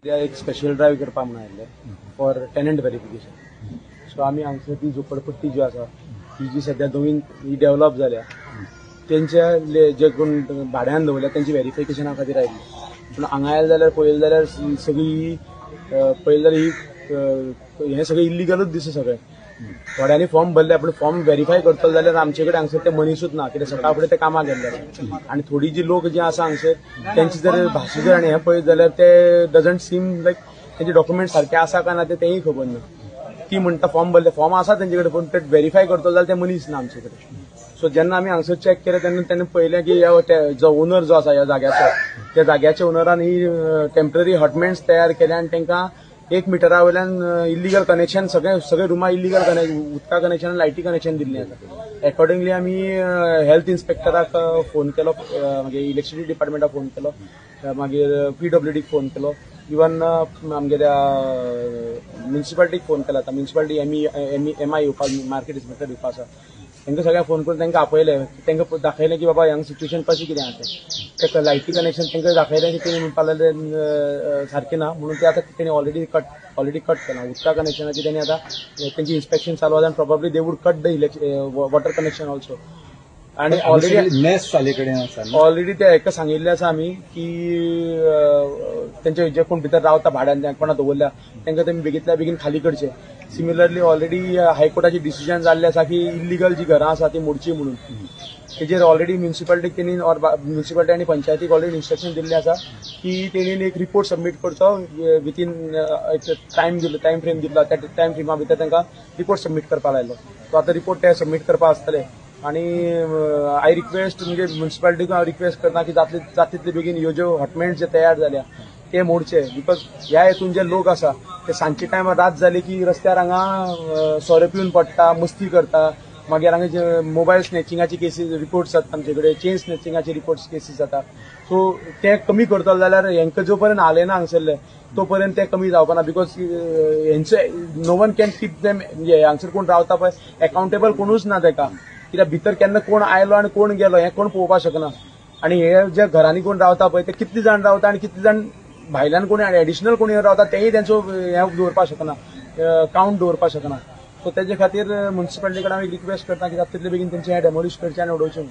एक special drive करपा म्हणून आयिल्ले फॉर टेनंट व्हेरिफिकेशन. सो आमी हांगसर ती झोपडपट्टी जी आसा ही जी सध्या नवीन ही डेव्हलप जाल्या तेंच्या जे कोण भाड्यान दवरल्या तेंची व्हेरिफिकेशना खातीर आयिल्ली. पूण हांगा आयले जाल्यार पळयलें जाल्यार सगळी पळयलें जाल्यार ही हे सगळें इल्लिगलूच दिसता सगळें. थोड्यांनी फॉर्म भरले पण फॉर्म व्हेरीफाय करतलो जाल्यार आमचे कडेन हांगसर ते मनीसूच ना कित्याक सकाळ फुडें ते कामाक गेल्ले. आनी थोडी जी लोक जे आसा हांगसर तेंची जर भाशा जर आनी हें पळयत जाल्यार ते डजंट सीम लायक तेंचे डॉक्युमेंट सारखे आसा काय ना तेंय खबर ना. ती म्हणटा फॉर्म भरले, फॉर्म आसा तेंचे कडेन पण ते व्हेरीफाय करतलो जाल्यार ते मनीस ना आमचे कडेन. सो जेन्ना आमी हांगसर चॅक केलें तेन्ना तेणें पळयलें की जो ओनर जो आसा ह्या जाग्याचो त्या जाग्याच्या ओनरान ही टेम्पररी हॉटमेंट्स तयार केले आनी तांकां 1 मिटरा वयल्यान इल्लिगल कनेक्शन सगळे रुमा इल्लिगल उदका कनेक्शन लायटी कनेक्शन दिल्लें आसा. अकॉर्डिंगली आमी हेल्थ इन्स्पेक्टराक फोन केलो, मागीर इलेक्ट्रिसिटी डिपार्टमेंटाक फोन केलो, मागीर PWDक फोन केलो, इवन आमगेल्या म्युन्सिपालिटीक फोन केला. म्युन्सिपालिटी MI येवपाक मार्केट इन्स्पेक्टर येवपा आसा तांकां सगळ्यांक फोन करून तांकां आपयलें. तांकां दाखयलें की बाबा हांगा सिच्युएशन कशें कितें आसा तें लायटी कनेक्शन तांकां दाखयलें की तेणी म्हणपा लागलें सारकें ना म्हणून ते आतां तेणी ऑलरेडी कट केलां. उदका कनेक्शनाची तेणी आतां तेंची इन्स्पेक्शन चालू आसा आनी probably they wood cut the water connection also. आणि ऑलरेडी ते हेका सांगिल्लें आसा आमी की तेंचे जे कोण भितर रावता भाड्यान कोणा दवरल्या तांकां तेमी बेगींतल्या बेगीन खाली करचे. सिमिलरली ऑलरेडी हायकोर्टाची डिसिजन जाल्लें आसा की इल्लिगल जी घरां आसा ती मोडची म्हणून. तेजेर ऑलरेडी म्युन्सिपालिटीक तेणी म्युन्सिपालिटी आनी पंचायतीक ऑलरेडी इन्स्ट्रक्शन दिल्लें आसा की तेणी एक रिपोर्ट सबमीट करचो विथीन टायम फ्रेम दिल्लो. त्या टायम फ्रेमा भितर तांकां रिपोर्ट सबमीट करपा लायलो. सो आतां रिपोर्ट ते सबमीट करपा आसतले. आणि आय रिक्वेस्ट म्हणजे म्युन्सिपालिटीक हांव रिक्वेस्ट करता की जातले तितले बेगीन ह्यो ज्यो हॉटमेंट्स जे तयार जाल्या ते मोडचे. बिकॉज ह्या हेतून जे लोक आसा ते सांजचे टायमार रात जाली की रस्त्यार हांगा सोरे पिवन पडटा, मस्ती करता. मागीर हांगा जे मोबायल स्नॅचिंगाची केसीस रिपोर्ट्स जाता आमचे कडेन, चेन स्नॅचिंगाची रिपोर्ट्स केसीस जाता. सो ते कमी करतलो जाल्यार हेंकां जो पर्यंत आले ना हांगसरले तो पर्यंत ते कमी जावपा ना. बिकॉज हेंचे no one can keep them म्हणजे हांगसर कोण रावता पळय अकाउंटेबल कोणूच ना ताका. कित्याक भितर केन्ना कोण आयलो आनी कोण गेलो हें कोण पळोवपाक शकना. आनी हे जे घरांनी कोण रावता पळय ते कितले जाण रावता आनी कितले जाण भायल्यान कोणी एडिशनल कोणी रावता तेय तेंचो हें दवरपाक शकना, काउंट दवरपाक शकना. सो तेजे खातीर म्युन्सिपालिटी कडेन हांव रिक्वेस्ट करता की जाता तितले बेगीन तेंचे हें डेमोलिश करचें आनी उडोवचें.